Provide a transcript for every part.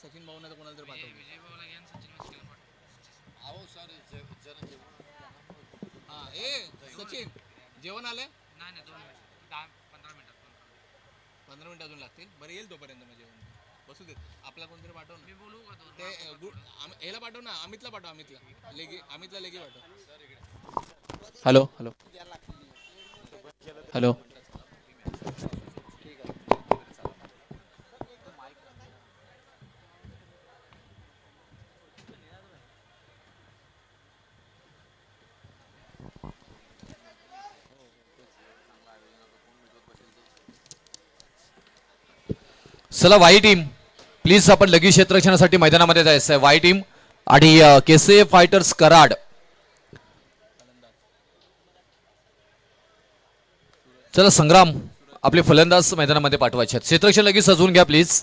सचिन भाऊ नाही तर कोणाला तरी पाठव. विजय भाऊला घ्या सचिन मस्केला पाठव. अहो सर हां सचिन जेवण आलंय? नाही 2 मिनिट 10-15 मिनिटात 15 मिनिट अजून लागतील. बरं येईल तोपर्यंत मग जेवण बसू देत. आपला कोणतरी पाठव ना. मी बोलू का तो ते ह्याला पाठव ना, अमितला पाठव. अमितला लेगी पाठव. Hello hello hello. चला वाई टीम प्लीज आपण लगेच क्षेत्ररक्षणासाठी मैदानामध्ये जायचं आहे. वाई टीम आणि केसे फायटर्स कराड. चला संग्राम आपले फलंदाज मैदानामध्ये पाठवायचे आहेत. क्षेत्ररक्षण लगेच सजवून घ्या प्लीज.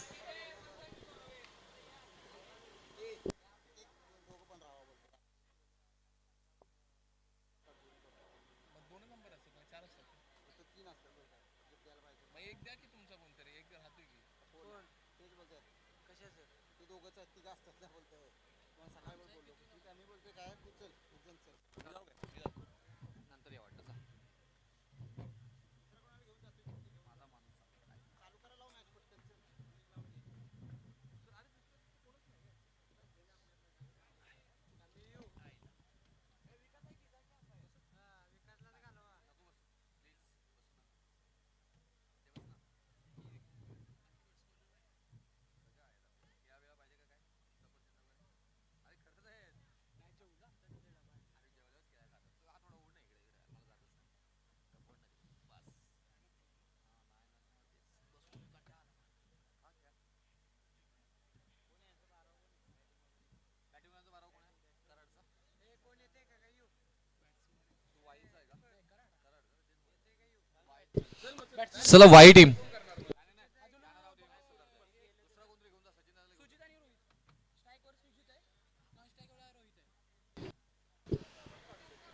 चला Y team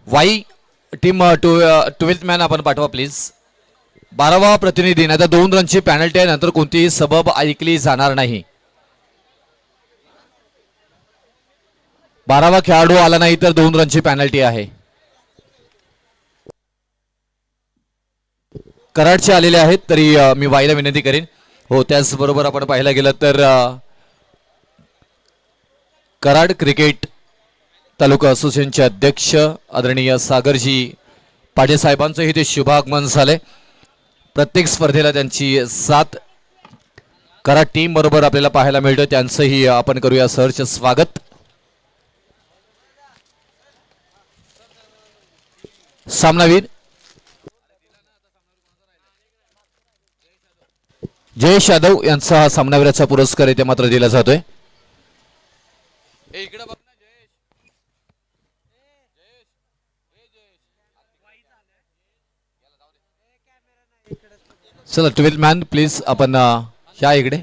Y team 12th man आपण पाठवा प्लीज. 12वा प्रतिनिधी. आता 2 रनची पॅनल्टी आहे. नंतर कोणतीही सबब ऐकली जाणार नाही. 12वा खेळाडू आला नाही तर 2 रनची पॅनल्टी आहे. कराडचे आलेले आहेत तरी मी वाईला विनंती करेन. हो त्याचबरोबर आपण पाहायला गेलं तर कराड क्रिकेट तालुका असोसिएशनचे अध्यक्ष आदरणीय सागरजी पाटील साहेबांचंही ते शुभागमन झालंय. प्रत्येक स्पर्धेला त्यांची साथ कराड टीम बरोबर आपल्याला पाहायला मिळतं. त्यांचंही आपण करूया सहर्ष स्वागत. सामनावीर जयेश यादव यांचा हा सामनावीराचा पुरस्कार इथे मात्र दिला जातोय. चला 12th मॅन प्लीज आपण ह्या इकडे.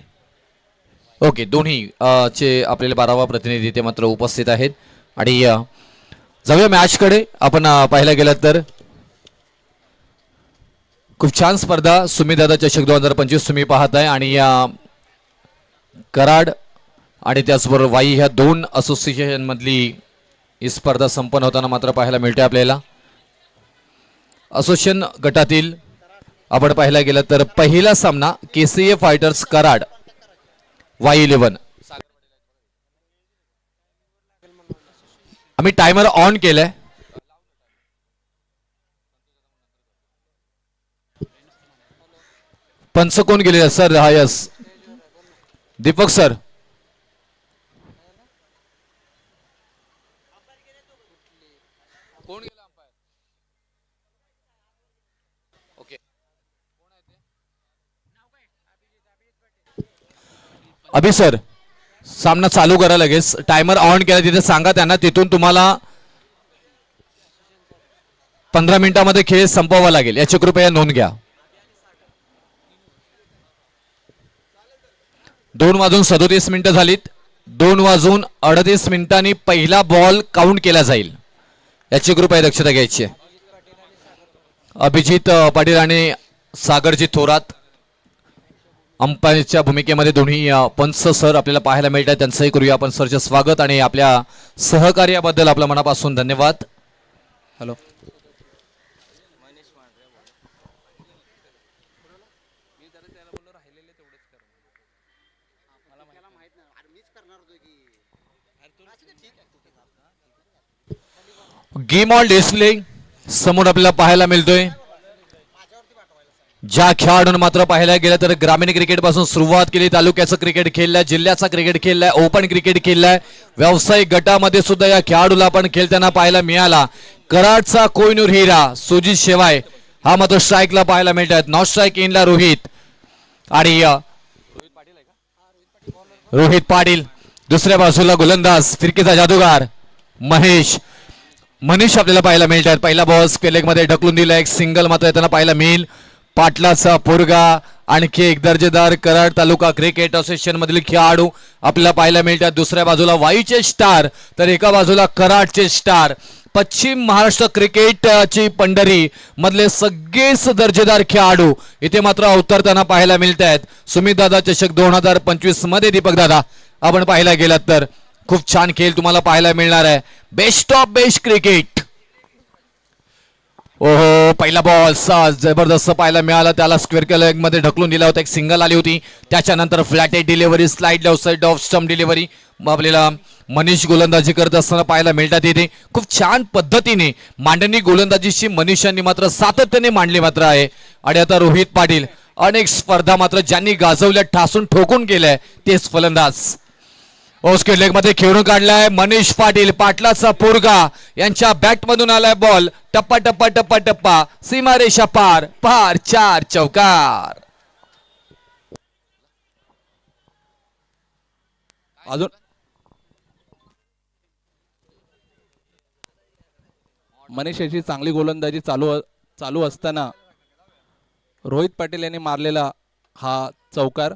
ओके दोन्ही चे आपल्याला 12वा प्रतिनिधी ते मात्र उपस्थित आहेत. आणि जाऊया मॅचकडे. आपण पाहायला गेलं तर खूप छान स्पर्धा सुमीदादा चषक 2025 तुम्ही पाहत आहे. आणि कराड आणि त्याचबरोबर वाई ह्या 2 असोसिएशन मधली ही स्पर्धा संपन्न होताना मात्र पाहायला मिळते आपल्याला. असोसिएशन गटातील आपण पाहायला गेलं तर पहिला सामना केसीए फायटर्स कराड वाई 11. आम्ही टायमर ऑन केलाय. पंच कोण गेले सर? हा यस दीपक सर. कोण गेला अंपायर? ओके अभि सर सामना चालू करा लगेच. टायमर ऑन केला तिथे सांगा त्यांना. तिथून तुम्हाला 15 मिनिटांमध्ये खेळ संपवावा लागेल याची कृपया नोंद घ्या. 2:37 मिनिटं झालीत. 2:38 मिनिटांनी पहिला बॉल काउंट केला जाईल याची कृपया दक्षता घ्यायची आहे. अभिजित पाटील आणि सागरजी थोरात अंपायरच्या भूमिकेमध्ये दोन्ही पंच सर आपल्याला पाहायला मिळतात. त्यांचंही करूया आपण सरचे स्वागत आणि आपल्या सहकार्याबद्दल आपल्या मनापासून धन्यवाद. हॅलो. गेम ऑन डिस्प्ले समोर आपल्याला पाहायला मिळतोय. ज्या खेळाडूंना मात्र पाहायला गेलं तर ग्रामीण क्रिकेट पासून सुरुवात केली, तालुक्याचं क्रिकेट खेळलंय, जिल्ह्याचा क्रिकेट खेळलाय, ओपन क्रिकेट खेळलाय, व्यावसायिक गटामध्ये सुद्धा या खेळाडूला आपण खेळताना पाहायला मिळाला. कराडचा कोहिनूर हिरा सुजित शेवाय हा मात्र स्ट्राईकला पाहायला मिळतात. नॉट स्ट्राईक इनला रोहित आणि रोहित पाटील. दुसऱ्या बाजूला गोलंदाज फिरकीचा जादूगार मनीष आपल्याला पाहायला मिळतात. पहिला बॉल स्क्वेअर मध्ये ढकलून दिला, एक सिंगल मात्र त्यांना पाहायला मिळेल. पाटलाचा पोरगा आणखी एक दर्जेदार कराड तालुका क्रिकेट असोसिएशन मधील खेळाडू आपल्याला पाहायला मिळतात. दुसऱ्या बाजूला वाईचे स्टार तर एका बाजूला कराडचे स्टार. पश्चिम महाराष्ट्र क्रिकेटची पंढरी मधले सगळेच दर्जेदार खेळाडू इथे मात्र अवतरताना पाहायला मिळत आहेत. सुमित दादा चषक 2025 मध्ये दीपक दादा आपण पाहायला गेलात तर खूप छान खेळ तुम्हाला पाहायला मिळणार आहे. Best of best cricket. ओहो, पहिला बॉल जबरदस्त पाहायला मिळाला, त्याला स्क्वेअर लेग मध्ये ढकलून दिला होता, एक सिंगल आली होती. त्याच्यानंतर flatted delivery, slide left side off stump delivery आपल्याला मनीष गोलंदाजी करत असताना पाहायला मिळतात. इथे खूप छान पद्धतीने मांडणी गोलंदाजीची मनीषांनी मात्र सातत्याने मांडली मात्र आहे. आणि आता रोहित पाटील अनेक स्पर्धा मात्र ज्यांनी गाजवल्या, ठासून ठोकून केलंय तेच फलंदाज. ओस्के लेग मध्ये खेळून काढलाय मनीष पाटील. पाटलाचा पोरगा यांच्या बॅट मधून आलाय बॉल. टप्पा टप्पा टप्पा टप्पा सीमारेषा पार पार 4 चौकार. अजून मनीष याची चांगली गोलंदाजी चालू असताना रोहित पाटील यांनी मारलेला हा चौकार.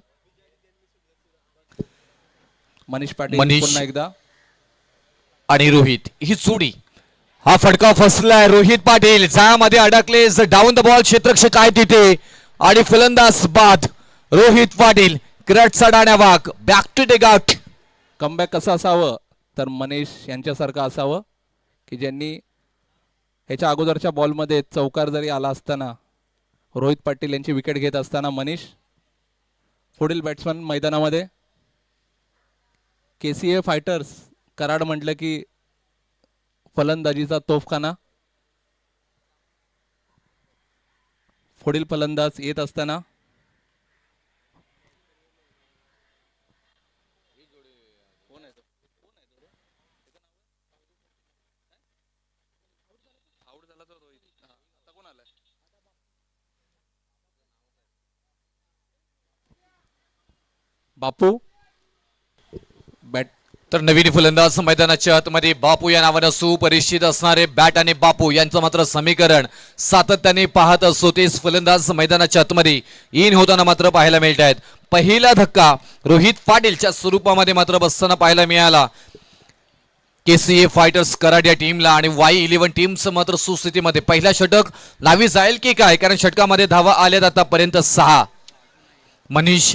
मनीष पाटील पुन्हा एकदा आणि रोहित ही जोडी. हा फटका फसलाय. रोहित पाटील जाळ्यामध्ये अडकले. डाऊन द बॉल क्षेत्ररक्षक आहे तिथे आणि फलंदाज बाद. रोहित पाटील कराडचा डाण्या वाघ back to take out. Comeback कसं असावं तर मनीष यांच्यासारखं असावं की ज्यांनी ह्याच्या अगोदरच्या बॉलमध्ये चौकार जरी आला असताना रोहित पाटील यांची विकेट घेत असताना मनीष पुढील बॅट्समन मैदानामध्ये. KCA फायटर्स कराड म्हटलं की फलंदाजीचा तोफखाना. पुढील फलंदाज येत असताना बापू. बॅट तर नवीन फलंदाज मैदानाच्या आतमध्ये बापू या नावानं सुपरिचित असणारे बॅट आणि बापू यांचं मात्र समीकरण सातत्याने पाहत असतो. तेच फलंदाज मैदानाच्या आतमध्ये इन होताना मात्र पाहायला मिळत आहेत. पहिला धक्का रोहित पाटीलच्या स्वरूपामध्ये मात्र बसताना पाहायला मिळाला KCA फायटर्स कराड या टीमला. आणि Y11 टीमचं मात्र सुस्थितीमध्ये पहिला षटक लावी जाईल की काय, कारण षटकामध्ये धावा आल्यात आतापर्यंत 6. मनीष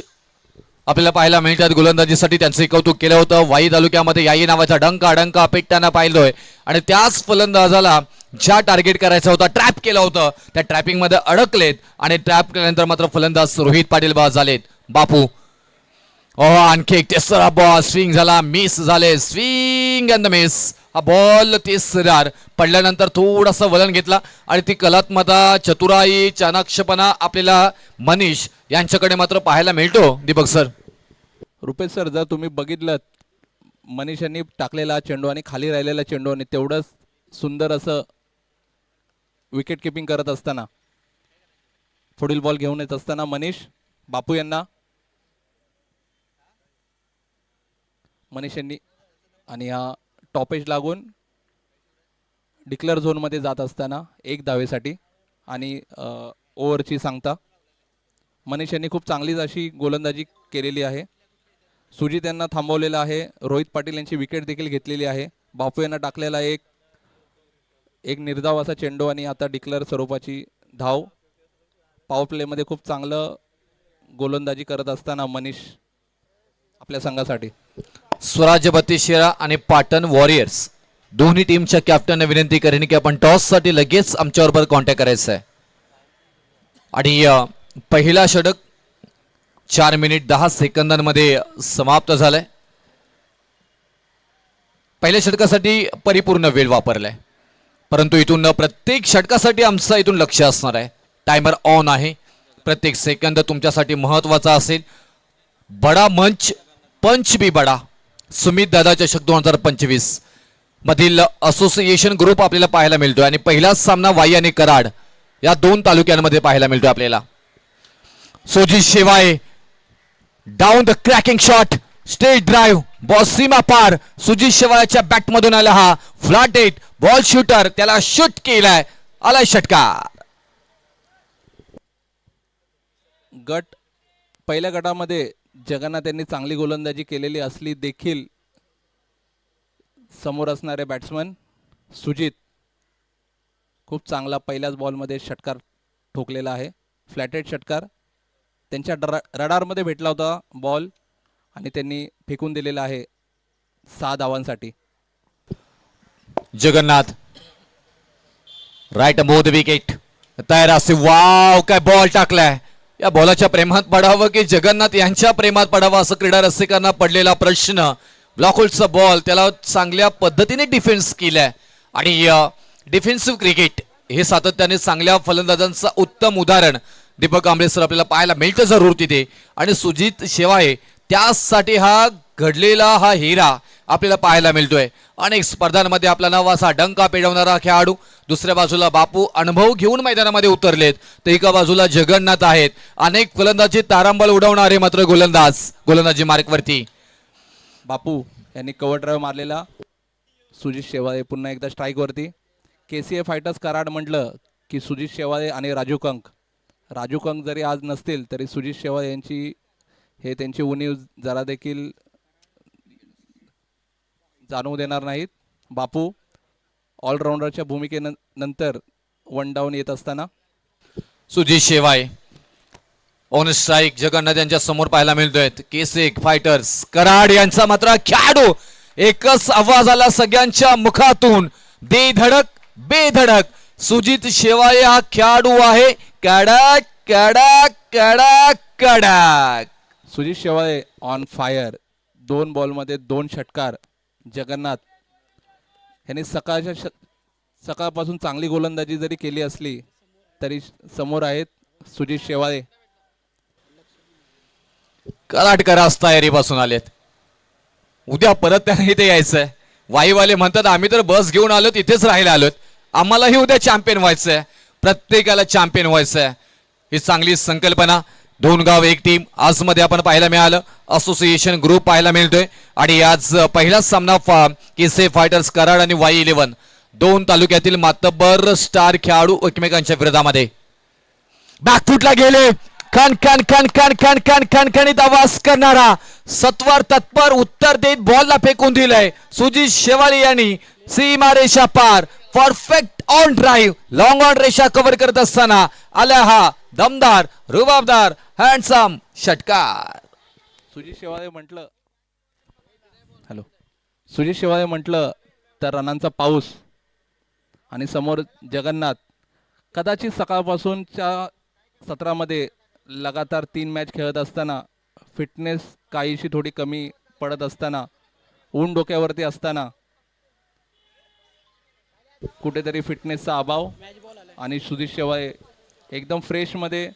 आपल्याला पाहायला मिळतात गोलंदाजीसाठी, त्यांचं कौतुक केलं होतं. वाई तालुक्यामध्ये याई नावाचा डंका पेटताना पाहिलोय. आणि त्याच फलंदाजाला ज्या टार्गेट करायचा होता, ट्रॅप केलं होतं, त्या ट्रॅपिंग मध्ये अडकलेत आणि ट्रॅप केल्यानंतर मात्र फलंदाज रोहित पाटील बाद झालेत. बापू आणखी एक तिसरा बॉल स्विंग झाला, मिस झाले, स्विंग अँड मिस. हा बॉल तिसरार पडल्यानंतर थोडासा वलन घेतला आणि ती कलात्मता, चतुराई, चाणक्षपणा आपल्याला मनीष यांच्याकडे मात्र पाहायला मिळतो. दीपक सर. रुपेश सर, जर तुम्ही बघितलं मनीष यांनी टाकलेला चेंडू आणि खाली राहिलेला चेंडू आणि तेवढंच सुंदर असं विकेट किपिंग करत असताना पुढील बॉल घेऊन येत असताना मनीष बापू यांना मनीष यांनी आणि हा टॉपेज लागून डिक्लेअर झोनमध्ये जात असताना एक धावेसाठी आणि ओव्हरची सांगता मनीष यांनी खूप चांगलीच अशी गोलंदाजी केलेली आहे. सुजित यांना थांबवलेलं आहे. रोहित पाटील यांची विकेट देखील घेतलेली आहे. बापू यांना टाकलेला एक निर्धाव असा चेंडू आणि आता डिक्लेअर स्वरूपाची धाव. पॉवर प्लेमध्ये खूप चांगलं गोलंदाजी करत असताना मनीष आपल्या संघासाठी. स्वराज्य बत्तीसशिरा आणि पाटण वॉरियर्स दोन्ही टीमच्या कॅप्टनने विनंती करेन की आपण टॉससाठी लगेच आमच्याबरोबर कॉन्टॅक्ट करायचं आहे. आणि पहिला षटक 4 मिनिट 10 सेकंदांमध्ये समाप्त झालाय. पहिल्या षटकासाठी परिपूर्ण वेळ वापरलाय, परंतु इथून प्रत्येक षटकासाठी आमचं इथून लक्ष असणार आहे. टायमर ऑन आहे. प्रत्येक सेकंद तुमच्यासाठी महत्वाचा असेल. बडा मंच पंच भी बडा सुमित दादा चषक 2025 मधील असोसिएशन ग्रुप आपल्याला पाहायला मिळतोय आणि पहिलाच सामना वाई आणि कराड या 2 तालुक्यांमध्ये पाहायला मिळतोय आपल्याला. Sujit Shewale down the cracking shot, stage drive, ball सीमा पार. सुजित शेवाळ्याच्या बॅट मधून आला हा फ्लॅट हिट बॉल शूटर, त्याला शूट केलाय, आलाय षटकार. पहिल्या गटामध्ये जगन्नाथ यांनी चांगली गोलंदाजी केलेली असली देखील समोर असणारे बॅट्समन सुजित खूप चांगला पहिल्याच बॉलमध्ये षटकार ठोकलेला आहे. फ्लॅटेड षटकार त्यांच्या रडारमध्ये भेटला होता बॉल आणि त्यांनी फेकून दिलेला आहे 6 धावांसाठी. Jagannath right above the wicket तयार असे. वाव काय बॉल टाकलाय. या बॉलाच्या प्रेमात पडावं की जगन्नाथ यांच्या प्रेमात पडावं असं क्रीडा रसिकांना पडलेला प्रश्न. ब्लॉकहोल्डचा बॉल त्याला चांगल्या पद्धतीने डिफेन्स केलाय आणि डिफेन्सिव्ह क्रिकेट हे सातत्याने चांगल्या फलंदाजांचं उत्तम उदाहरण दीपक कांबळे सर आपल्याला पाहायला मिळतं जरूर तिथे. आणि सुजित शेवाळे त्यासाठी हा घडलेला हा हिरा आपल्याला पाहायला मिळतोय. अनेक स्पर्धांमध्ये आपला नावाचा डंका पेटवणारा खेळाडू. दुसऱ्या बाजूला बापू अनुभव घेऊन मैदानामध्ये उतरलेत, तर एका बाजूला जगन्नाथ आहेत अनेक फलंदाजी तारांबळ उडवणारे मात्र गोलंदाजी मार्कवरती. बापू यांनी कव्हर ड्राईव्ह मारलेला. सुजित शेवाळे पुन्हा एकदा स्ट्राईकवरती. KCA फायटर्स कराड म्हटलं की सुजित शेवाळे आणि राजू कंक जरी आज नसतील तरी सुजित शेवाळे यांची हे त्यांची उणीव जरा देखील जाणवू देणार नाहीत. बापू ऑलराऊंडरच्या भूमिकेनंतर 1 डाऊन येत असताना सुजित शेवाळे ऑन स्ट्राईक जगन्नाथ यांच्या समोर पाहायला मिळतोय. KCA फायटर्स कराड यांचा मात्र खेळाडू एकच आवाज आला सगळ्यांच्या मुखातून, बेधडक सुजित शेवाळे हा खेळाडू आहे. कडक कडक कडक कडक. Sujit Shewale on fire. 2 बॉलमध्ये 2 षटकार. जगन्नाथ यांनी सकाळपासून चांगली गोलंदाजी जरी केली असली तरी समोर आहेत सुजित शेवाळे. कराडकरास तयारीपासून आलेत. उद्या परत त्यांना इथे यायचंय. वाईवाले म्हणतात आम्ही तर बस घेऊन आलो तिथेच राहायला आलोत, आम्हालाही उद्या चॅम्पियन व्हायचंय, प्रत्येकाला चॅम्पियन व्हायचंय. ही चांगली संकल्पना. 2 गाव 1 टीम आज मध्ये आपण पाहायला मिळालं. असोसिएशन ग्रुप पाहायला मिळतोय आणि आज पहिलाच सामना KCA फायटर्स कराड आणि वाई 11 2 तालुक्यातील मातब्बर स्टार खेळाडू एकमेकांच्या विरोधामध्ये. बॅकफुटला गेले. खणखणीत आवाज करणारा सत्वर तत्पर उत्तर देत बॉलला फेकून दिलंय सुजित शेवाळे यांनी. सीमा रेषा पार. Perfect on drive long on रेषा कव्हर करत असताना आला हा दमदार रुबाबदार हँडसम षटकार. सुजित शेवाळे म्हटलं तर रनांचा पाऊस आणि समोर जगन्नाथ. कदाचित सकाळपासूनच्या सत्रामध्ये लगातार 3 मॅच खेळत असताना फिटनेस काहीशी थोडी कमी पडत असताना ऊन डोक्यावरती असताना कुठेतरी फिटनेसचा अभाव आणि सुजित शेवाळे एकदम फ्रेशमध्ये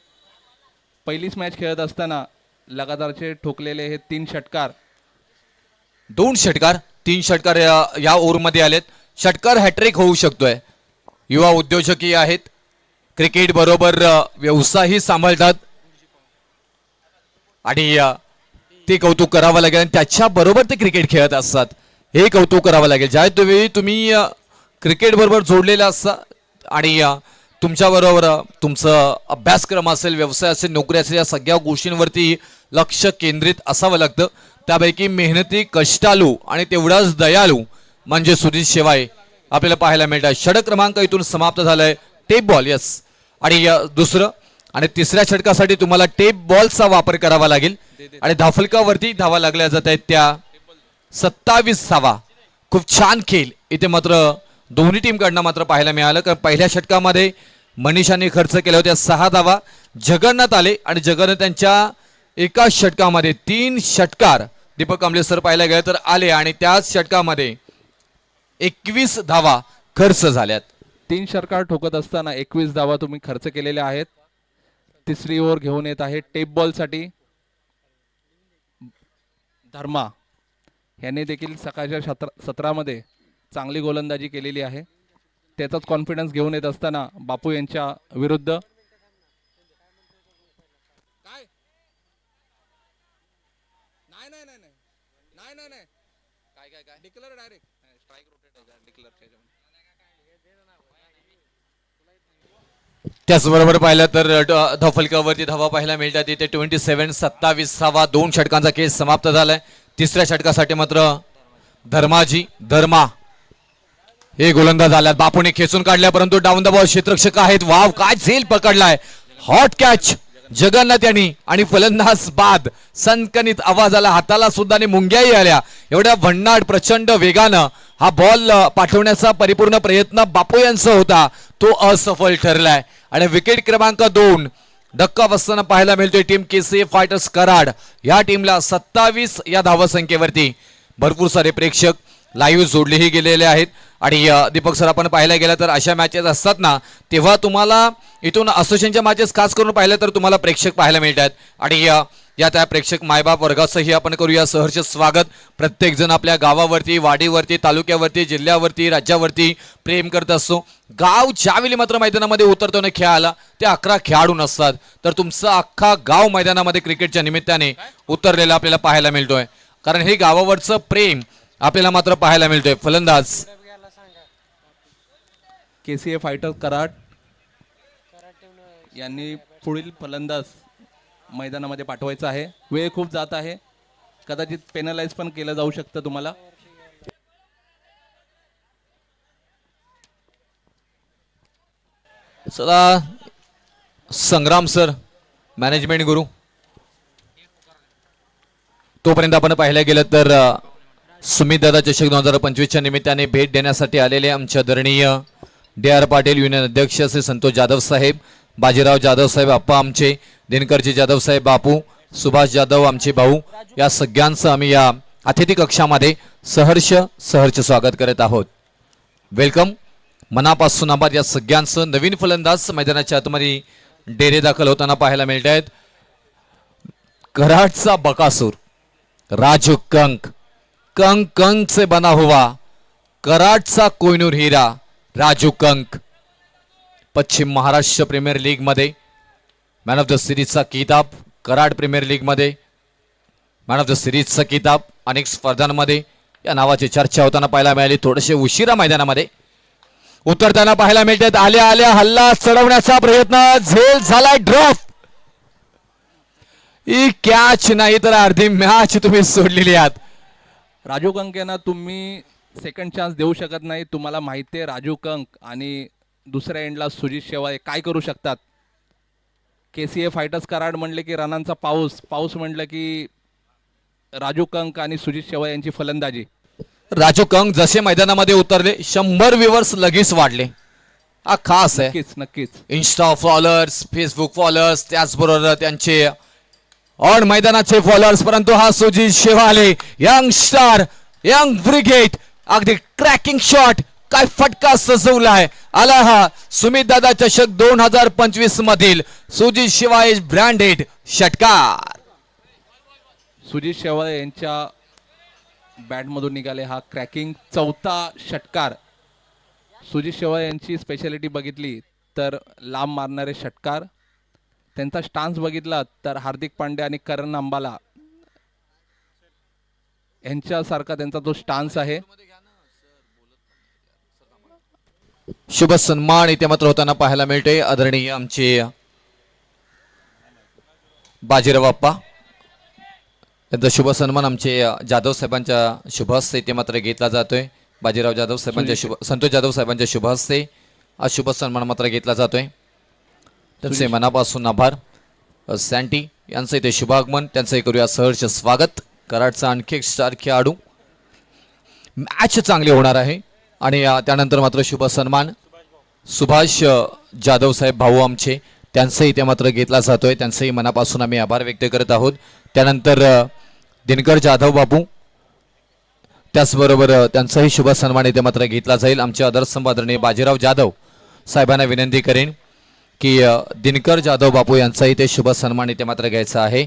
पहिलीच मॅच खेळत असताना लगातारचे ठोकलेले हे 3 षटकार. 2 षटकार 3 षटकार या ओव्हरमध्ये आलेत. षटकार हॅट्रिक होऊ शकतोय. युवा उद्योजकही आहेत, क्रिकेट बरोबर व्यवसायही सांभाळतात आणि ते कौतुक करावं लागेल आणि त्याच्या बरोबर ते क्रिकेट खेळत असतात, हे कौतुक करावं लागेल. ज्या तुम्ही क्रिकेट बरोबर जोडलेला असता आणि तुमच्याबरोबर तुमचं अभ्यासक्रम असेल, व्यवसाय असेल, नोकरी असेल, या सगळ्या गोष्टींवरती लक्ष केंद्रित असावं लागतं. त्यापैकी मेहनती, कष्टाळू आणि तेवढाच दयाळू म्हणजे सुजित शेवाळे आपल्याला पाहायला मिळतात. षटक क्रमांक इथून समाप्त झालाय. Tape ball. यस. आणि दुसरं आणि तिसऱ्या षटकासाठी तुम्हाला टेप बॉलचा वापर करावा लागेल आणि धावफलकावरती धावा लागल्या जात आहेत त्या 27 धावा. खूप छान खेळ इथे मात्र दोन्ही टीमकडनं मात्र पाहायला मिळालं, कारण पहिल्या षटकामध्ये मनीषाने खर्च केल्या होत्या 6 धावा. जगन्नाथ आले आणि जगन्नाथ त्यांच्या एका षटकामध्ये 3 षटकार दीपक कांबळे सर पाहायला गेले तर आले आणि त्याच षटकामध्ये 21 धावा खर्च झाल्यात. 3 षटकार ठोकत असताना 21 धावा तुम्ही खर्च केलेल्या आहेत. तिसरी ओव्हर घेऊन येत आहे टेप बॉलसाठी धर्मा. याने देखील सकाळच्या सत्रामध्ये चांगली गोलंदाजी केलेली आहे. त्याचाच कॉन्फिडन्स घेऊन येत असताना बापू यांच्या विरुद्ध काय नाही नाही नाही नाही नाही नाही काय काय काय declare direct strike rotate declare. त्याचबरोबर पाहिलं तर धावफलकावरती धावा पाहायला मिळतात. इथे 27 धावा 2 षटकांचा खेळ समाप्त झालाय. तिसऱ्या षटकासाठी मात्र धर्मा हे गोलंदाज आल्यात. बापूने खेचून काढल्या परंतु डाऊन द बॉल क्षेत्ररक्षक आहेत. वाव काय झेल पकडलाय. हॉट कॅच जगन्नाथ यांनी आणि फलंदाज बाद. सनकनित आवाज आला, हाताला सुद्धा आणि मुंग्याही आल्या. एवढ्या भन्नाट प्रचंड वेगानं हा बॉल पाठवण्याचा परिपूर्ण प्रयत्न बापू यांचा होता, तो असफल ठरलाय आणि विकेट क्रमांक 2 धक्का बसताना पाहायला मिळतोय टीम केसीए फायटर्स कराड. या टीमला 27 या धावसंख्येवरती भरपूर सारे प्रेक्षक लाईव्ह जोडलेही गेलेले आहेत. आणि दीपक सर आपण पाहायला गेला तर अशा मॅचेस असतात ना, तेव्हा तुम्हाला इथून असोसिएशनच्या मॅचेस खास करून पाहिलं तर तुम्हाला प्रेक्षक पाहायला मिळतात. आणि या त्या प्रेक्षक मायबाप वर्गाचंही आपण करूया सहर्ष स्वागत. प्रत्येक जण आपल्या गावावरती, वाडीवरती, तालुक्यावरती, जिल्ह्यावरती, राज्यावरती प्रेम करत असतो. गाव ज्यावेळी मात्र मैदानामध्ये उतरतो ना खेळायला, ते 11 खेळाडू नसतात, तर तुमचं अख्खा गाव मैदानामध्ये क्रिकेटच्या निमित्ताने उतरलेलं आपल्याला पाहायला मिळतोय. कारण हे गावावरचं प्रेम आपल्याला मात्र पाहायला मिळतोय. फलंदाज केसीए फायटर्स कराड यांनी पुढील फलंदाज मैदानामध्ये पाठवायचा आहे. वेळ खूप जात आहे, कदाचित पेनलाइज पण केलं जाऊ शकतं तुम्हाला. चला संग्राम सर मॅनेजमेंट गुरु. तोपर्यंत आपण पाहायला गेलं तर सुमित दादा चषक 2025च्या निमित्ताने भेट देण्यासाठी आलेले आमच्या आदरणीय DR पाटील युनियन अध्यक्ष श्री संतोष जाधव साहेब, बाजीराव जाधव साहेब आप्पा आमचे, दिनकरजी जाधव साहेब बापू, सुभाष जाधव आमचे भाऊ, या सगळ्यांचं आम्ही या अतिथी कक्षामध्ये सहर्ष स्वागत करत आहोत. वेलकम मनापासून आभार या सगळ्यांचं. नवीन फलंदाज मैदानाच्या आतमध्ये डेरे दाखल होताना पाहायला मिळत आहेत. कराडचा बकासूर राजू कंक से बना हुआ कराडचा कोहिनूर हिरा राजू कंक. पश्चिम महाराष्ट्र प्रीमियर लीग मध्ये मॅन ऑफ द सिरीजचा किताब, कराड प्रीमियर लीग मध्ये मॅन ऑफ द सिरीजचा किताब, अनेक स्पर्धांमध्ये या नावाची चर्चा होताना पाहायला मिळाली. थोडेसे उशिरा मैदानामध्ये उतरताना पाहायला मिळतात. आल्या आल्या हल्ला चढवण्याचा प्रयत्न, झेल झालाय ड्रॉप. ही कॅच नाही तर अर्धी मॅच तुम्ही सोडलेली आहात. राजू कंक यांना तुम्ही सेकंड चान्स देऊ शकत नाही. तुम्हाला माहिती आहे राजू कंक आणि दुसऱ्या एंडला सुजित शेवाळे काय करू शकतात. केसीए फायटर्स कराड म्हणले की रनांचा पाऊस म्हणलं की राजू कंक आणि सुजित शेवाळे यांची फलंदाजी. राजू कंक जसे मैदानामध्ये उतरले 100 व्ह्यूवर्स लगेच वाढले. हा खास आहे. नक्कीच इन्स्टा फॉलोअर्स, फेसबुक फॉलोअर्स, त्याचबरोबर त्यांचे ऑन मैदानाचे फॉलोअर्स. परंतु हा Sujit Shewale young star, young brigade, अगदी क्रॅकिंग शॉट, काय फटका सजवलाय. आला हा सुमित दादा चषक 2025 मधील सुजित शेवाळे ब्रँडेड षटकार. सुजित शेवाळे यांच्या बॅटमधून निघाले हा क्रॅकिंग 4था षटकार. सुजित शेवाळे यांची स्पेशालिटी बघितली तर लांब मारणारे षटकार. त्यांचा स्टान्स बघितला तर हार्दिक पांड्या आणि करण अंबाला यांच्यासारखा त्यांचा जो स्टान्स आहे. शुभ सन्मान इथे मात्र होताना पाहायला मिळते. आदरणीय आमचे बाजीराव बाप्पा त्यांचा शुभ सन्मान आमचे जाधव साहेबांच्या शुभ हस्ते इथे मात्र घेतला जातोय. बाजीराव जाधव साहेबांच्या संतोष जाधव साहेबांच्या शुभ हस्ते हा शुभ सन्मान मात्र घेतला जातोय. त्यांचे मनापासून आभार. सँटी यांचं इथे शुभागमन, त्यांचंही करूया सहर्ष स्वागत. कराडचा आणखी एक स्टार खेळाडू. मॅच चांगली होणार आहे आणि त्यानंतर मात्र शुभ सन्मान सुभाष जाधव साहेब भाऊ आमचे, त्यांचंही इथे मात्र घेतला जातोय. त्यांचंही मनापासून आम्ही आभार व्यक्त करत आहोत. त्यानंतर दिनकर जाधव बापू, त्याचबरोबर त्यांचाही शुभ सन्मान इथे मात्र घेतला जाईल. आमचे आदर्शस्तंभ आदरणीय बाजीराव जाधव साहेबांना विनंती करेन की दिनकर जाधव बापू यांचाही ते शुभ सन्मान इथे मात्र घ्यायचा आहे.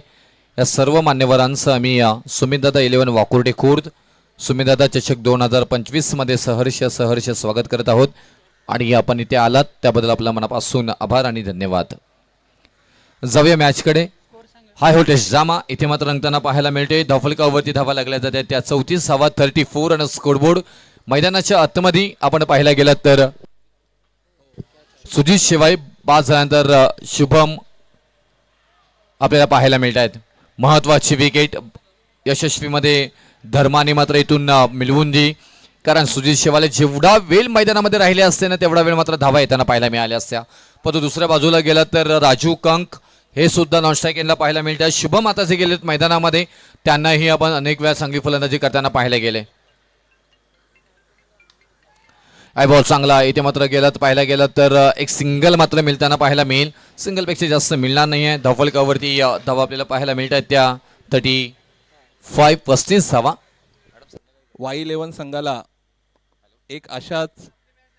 या सर्व मान्यवरांचं आम्ही सुमितदादा 11 वाकुर्डे खुर्द सुमितदादा चषक 2025 मध्ये सहर्ष स्वागत करत आहोत. आणि आपण इथे आलात त्याबद्दल आपल्या मनापासून आभार आणि धन्यवाद. जाऊया मॅचकडे. हाय व्होल्टेज ड्रामा इथे मात्र रंगताना पाहायला मिळते. धावफलकावरती धावा लागल्या जातात त्या 34 धावा 34 आणि स्कोरबोर्ड. मैदानाच्या आतमध्ये आपण पाहायला गेलात तर सुजित शिवाय बाद झाल्यानंतर शुभम आपल्याला पाहायला मिळत आहेत. महत्वाची विकेट यशस्वीमध्ये धर्माने मात्र इथून मिळवून दिली, कारण सुजित शेवाले जेवढा वेळ मैदानामध्ये राहिले असते ना तेवढा वेळ मात्र धावा येताना पाहायला मिळाल्या असत्या. परंतु दुसऱ्या बाजूला गेला तर राजू कंक हे सुद्धा नॉन स्ट्राईक एंडला पाहायला मिळतात. शुभम आता जे गेलेत मैदानामध्ये त्यांनाही आपण अनेक वेळा चांगली फलंदाजी करताना पाहायला गेले. आय बॉल चांगला इथे मात्र गेला पाहायला गेलं तर एक सिंगल मात्र मिळताना पाहायला मिळेल. सिंगलपेक्षा जास्त मिळणार नाही आहे. धावफलकावरती धावा आपल्याला पाहायला मिळतात त्या 35 धावा. Y11 संघाला एक अशाच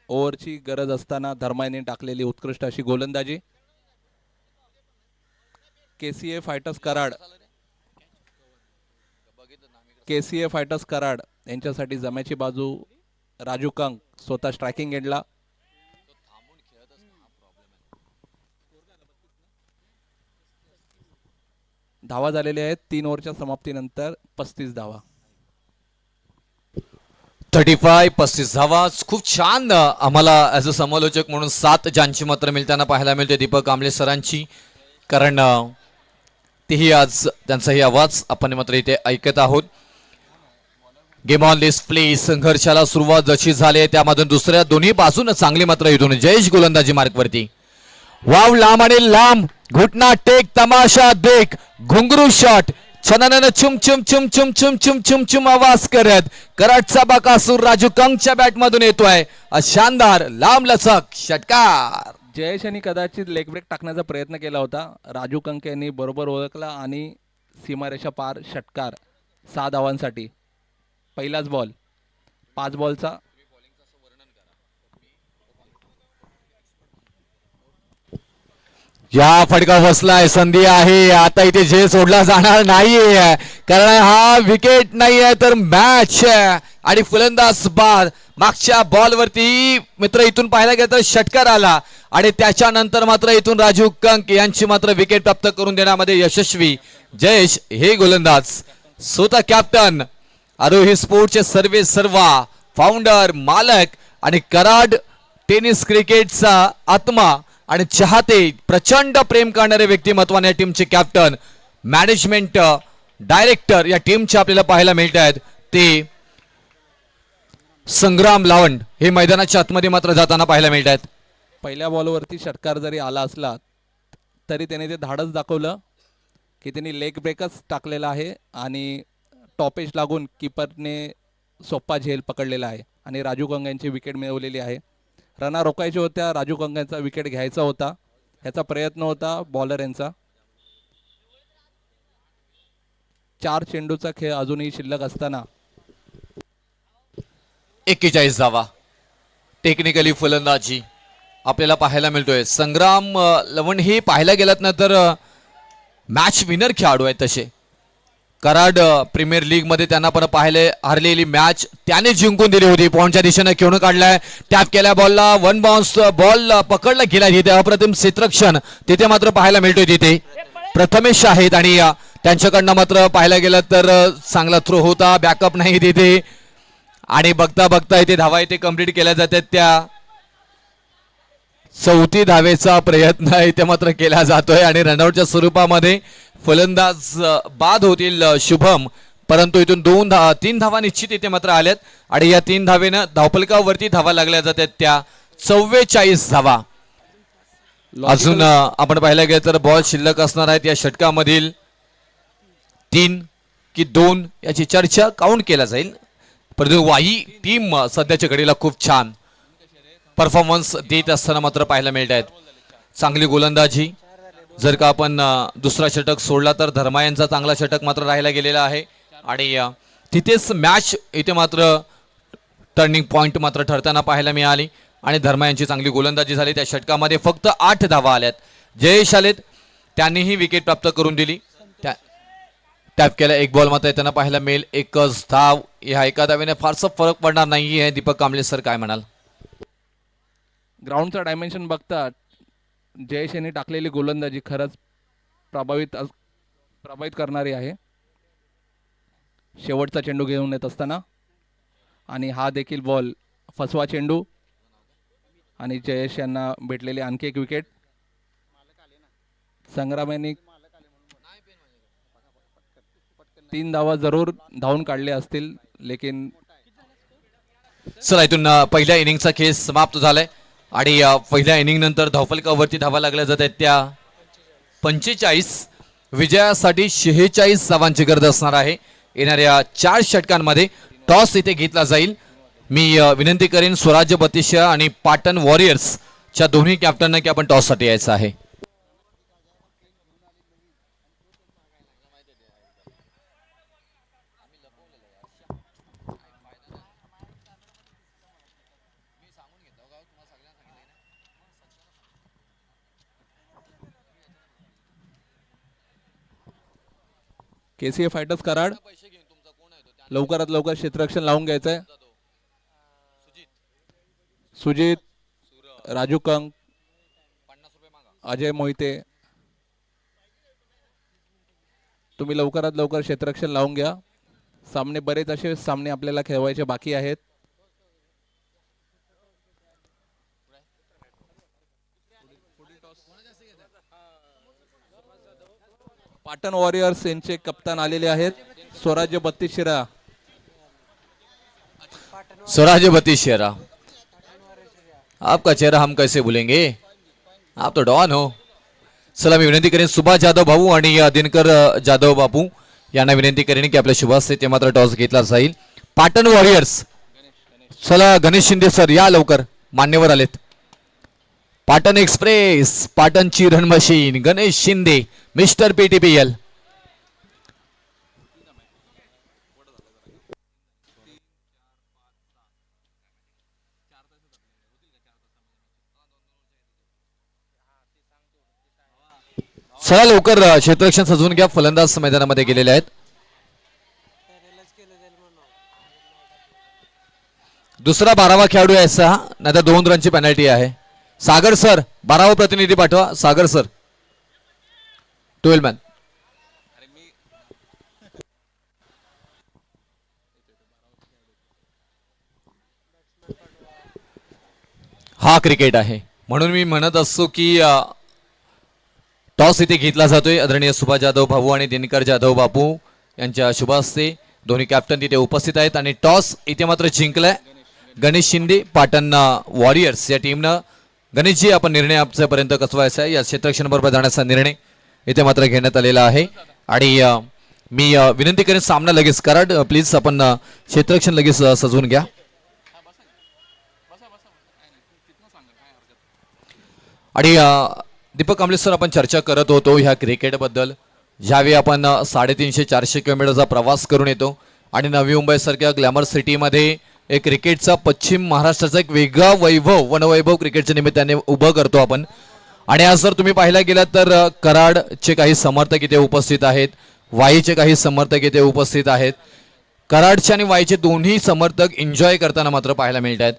ओव्हरची गरज असताना धर्माने टाकलेली उत्कृष्ट अशी गोलंदाजी. KCA फायटर्स कराड यांच्यासाठी जम्याची बाजू राजू कंक स्वतः स्ट्रायकिंग एंडला. धावा झालेल्या आहेत 3 ओव्हरच्या समाप्तीनंतर 35 धावा. 35 धावा. खूप छान. आम्हाला ॲज अ समालोचक म्हणून 7 ज्यांची मात्र मिळताना पाहायला मिळते दीपक कांबळे सरांची, कारण तेही आज त्यांचाही आवाज आपण मात्र इथे ऐकत आहोत. Game on list play. संघर्षाला सुरुवात जशी झाली आहे त्यामधून दुसऱ्या दोन्ही बाजून चांगली मात्र इथून जयेश गोलंदाजी मार्कवरती. वाव लांब आणि लांब, घुटना टेक, तमाशा देख, घुंगरू शॉट, छनानं चुम चुम चुम चुम चुम चुम चुम चुम आवाज करत कराडचा बाकासूर राजू कंकच्या बॅट मधून येतोय. शानदार लांब लचक षटकार. जयेश यांनी कदाचित लेग ब्रेक टाकण्याचा प्रयत्न केला होता. राजू कंक यांनी बरोबर ओळखला आणि सीमारेषा पार षटकार. 6 धावांसाठी. पहिलाच बॉल 5 बॉलचा. या फटका बसलाय. संधी आहे आता इथे जे सोडला जाणार नाहीये, कारण हा विकेट नाही आहे तर मॅच आणि फलंदाज बाद. मागच्या बॉलवरती मित्र इथून पाहायला गेलं तर षटकार आला आणि त्याच्यानंतर मात्र इथून राजू कंक यांची मात्र विकेट प्राप्त करून देण्यामध्ये यशस्वी. जयेश हे गोलंदाज स्वतः कॅप्टन, आरोही स्पोर्टचे सर्वा, फाउंडर, मालक आणि कराड टेनिस क्रिकेटचा आत्मा आणि चाहते, प्रचंड प्रेम करणारे व्यक्तिमत्वाने या टीमचे कॅप्टन, मॅनेजमेंट डायरेक्टर या टीमचे आपल्याला पाहायला मिळत आहेत ते संग्राम लावंड हे मैदानाच्या आतमध्ये मात्र जाताना पाहायला मिळत आहेत. पहिल्या बॉलवरती षटकार जरी आला असला तरी त्याने ते धाडस दाखवलं की त्यांनी लेग ब्रेकच टाकलेला आहे आणि टॉपेज लागून कीपरने सोप्पा झेल पकडलेला आहे आणि राजू कंक यांची विकेट मिळवलेली आहे. रना रोखायच्या होत्या, राजू कंक यांचा विकेट घ्यायचा होता, ह्याचा प्रयत्न होता बॉलर यांचा. 4 चेंडूचा खेळ अजूनही शिल्लक असताना 41 धावा. टेक्निकली फलंदाजी आपल्याला पाहायला मिळतोय. संग्राम लवण हे पाहायला गेलात ना तर मॅच विनर खेळाडू आहेत तसे. कराड प्रीमियर लीग मध्ये त्यांना पण पाहिले हरलेली मॅच त्याने जिंकून दिली होती. पॉइंटच्या दिशेने खेळून काढलाय. टॅप केल्या बॉलला 1 बाउन्स बॉल पकडला गेला तिथे. अप्रतिम क्षेत्ररक्षण तिथे मात्र पाहायला मिळतोय. तिथे प्रथमेश आहेत आणि त्यांच्याकडनं मात्र पाहायला गेलं तर चांगला थ्रो होता, बॅकअप नाही तिथे आणि बघता बघता इथे धावा इथे कंप्लीट केल्या जातात. त्या 4थी धावेचा प्रयत्न इथे मात्र केला जातोय आणि रनआउटच्या स्वरूपामध्ये फलंदाज बाद होतील शुभम, परंतु इथून 3 धावा निश्चित इथे मात्र आल्यात आणि या 3 धावेनं धावफलकावरती धावा लागल्या जातात त्या 44 धावा. अजून आपण पाहायला गेलं तर बॉल शिल्लक असणार आहेत या षटकामधील 3 की 2 याची चर्चा काउंट केला जाईल. परंतु वाई टीम सध्याच्या घडीला खूप छान परफॉर्मन्स देत असताना मात्र पाहायला मिळत आहेत. चांगली गोलंदाजी. जर का आपण दुसरा षटक सोडला तर धर्मा यांचा चांगला षटक मात्र राहायला गेलेला आहे आणि तिथेच मॅच इथे मात्र टर्निंग पॉइंट मात्र ठरताना पाहायला मिळाली आणि धर्मा यांची चांगली गोलंदाजी झाली. त्या षटकामध्ये फक्त 8 धावा आल्यात. जयेश आलेत, त्यांनीही विकेट प्राप्त करून दिली. टॅप केला एक बॉल मात्र त्यांना पाहायला मिळेल. एकच धाव. ह्या एका धावेने फारसा फरक पडणार नाही आहे. दीपक कांबळे सर काय म्हणाल? ग्राउंडचा डायमेन्शन बघता जयेश यांनी टाकलेली गोलंदाजी खरंच प्रभावित करणारी आहे. शेवटचा चेंडू घेऊन येत असताना आणि हा देखील बॉल फसवा चेंडू आणि जयेश यांना भेटलेली आणखी एक विकेट. संग्राम यांनी 3 धावा जरूर धावून काढले असतील, लेकिन चला इथून पहिल्या इनिंगचा खेळ समाप्त झालाय आणि पहिल्या इनिंग नंतर धावफलकावरती धावा लागल्या जात आहेत त्या 45. विजयासाठी 46 धावांची गरज असणार आहे. येणाऱ्या 4 षटकांमध्ये टॉस इथे घेतला जाईल. मी विनंती करेन स्वराज्य बत्तीसच्या आणि पाटण वॉरियर्सच्या दोन्ही कॅप्टनना की आपण टॉससाठी यायचं आहे. KCA फायटर्स कराड लवकरात लवकर क्षेत्ररक्षण लावून घ्यायचंय. सुजित, राजू कंक, अजय मोहिते, तुम्ही लवकरात लवकर क्षेत्ररक्षण लावून घ्या. सामने बरेच असे सामने आपल्याला खेळवायचे बाकी आहेत. पाटण वॉरियर्स यांचे कप्तान आलेले आहेत स्वराज्य 32 शिरा. स्वराज्य बत्तीस चेहरा, आपका चेहरा हम कैसे भूलेंगे, आप तो डॉन हो. चला मी विनंती करेन सुभाष जाधव भाऊ आणि दिनकर जाधव बापू यांना विनंती करेन की आपल्या शुभास्ते ते मात्र टॉस घेतला जाईल. पाटण वॉरियर्स, चला गणेश शिंदे सर या लवकर, मान्यवर आलेत. पाटण एक्सप्रेस, पाटणची run machine, Ganesh Shinde mister PTPL. चला लवकर क्षेत्ररक्षण सजवून घ्या. फलंदाज मैदानामध्ये गेलेले आहेत. दुसरा 12वा खेळाडू आहे असा, नाहीतर 2 रनची पेनल्टी आहे. सागर सर 12वा प्रतिनिधी पाठवा. सागर सर 12 मॅन. हा क्रिकेट आहे म्हणून मी म्हणत असतो की टॉस इथे घेतला जातोय. आदरणीय सुभाष जाधव भाऊ आणि दिनकर जाधव बापू यांच्या शुभ हस्ते दोन्ही कॅप्टन तिथे उपस्थित आहेत आणि टॉस इथे मात्र जिंकलाय गणेश शिंदे पाटण वॉरियर्स या टीमनं. गणेशजी आपण निर्णय आमच्यापर्यंत कसवायचा आहे. या क्षेत्ररक्षण बरोबर जाण्याचा निर्णय इथे मात्र घेण्यात आलेला आहे आणि मी विनंती करेन सामना लगेच कराड प्लीज आपण क्षेत्ररक्षण लगेच सजवून घ्या. आणि दीपक कांबळे सर आपण चर्चा करत होतो ह्या क्रिकेटबद्दल. ज्यावेळी आपण 350-400 किलोमीटरचा प्रवास करून येतो आणि नवी मुंबईसारख्या ग्लॅमर सिटीमध्ये एक क्रिकेटचा पश्चिम महाराष्ट्राचा एक वेगळा वैभव वनवैभव क्रिकेटच्या निमित्ताने उभं करतो आपण. आणि आज जर तुम्ही पाहायला गेलात तर कराडचे काही समर्थक इथे उपस्थित आहेत, वाईचे काही समर्थक इथे उपस्थित आहेत. कराडचे आणि वाईचे दोन्ही समर्थक एन्जॉय करताना मात्र पाहायला मिळत आहेत.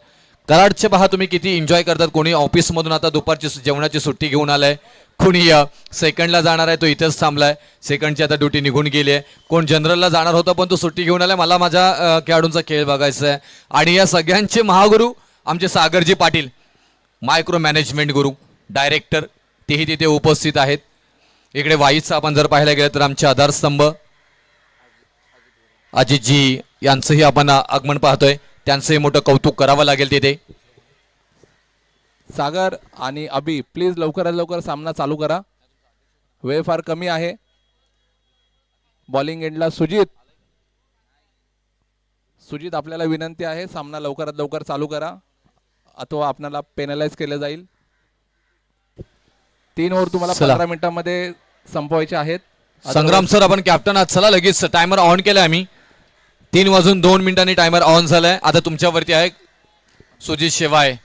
कराडचे पहा तुम्ही किती एन्जॉय करतात. कोणी ऑफिसमधून आता दुपारची जेवणाची सुट्टी घेऊन आलाय, कोणी सेकंडला जाणार आहे तो इथेच थांबलाय, सेकंडची आता ड्युटी निघून गेली आहे. कोण जनरलला जाणार होता पण तो सुट्टी घेऊन आलाय, मला माझ्या खेळाडूंचा खेळ बघायचा आहे. आणि या सगळ्यांचे महागुरू आमचे सागरजी पाटील, मायक्रो मॅनेजमेंट गुरु डायरेक्टर, तेही तिथे उपस्थित आहेत. इकडे वाईचं आपण जर पाहायला गेलं तर आमचे आधारस्तंभ अजितजी यांचंही आपण आगमन पाहतोय. त्यांचंही मोठं कौतुक करावं लागेल तिथे. सागर आणि अभि प्लीज लवकरात लवकर सामना चालू करा, वेळ फार कमी आहे. बॉलिंग एंडला सुजित आपल्याला विनंती आहे सामना लवकरात लवकर चालू करा अथवा आपल्याला पेनलाइज केलं जाईल. 3 ओव्हर तुम्हाला चला. 15 मिनिटांमध्ये संपवायचे आहेत. संग्राम सर आपण कॅप्टन आहात, चला लगेच टायमर ऑन केलाय आम्ही. 3:02 टायमर ऑन झालाय. आता तुमच्यावरती आहे सुजित शेवाय.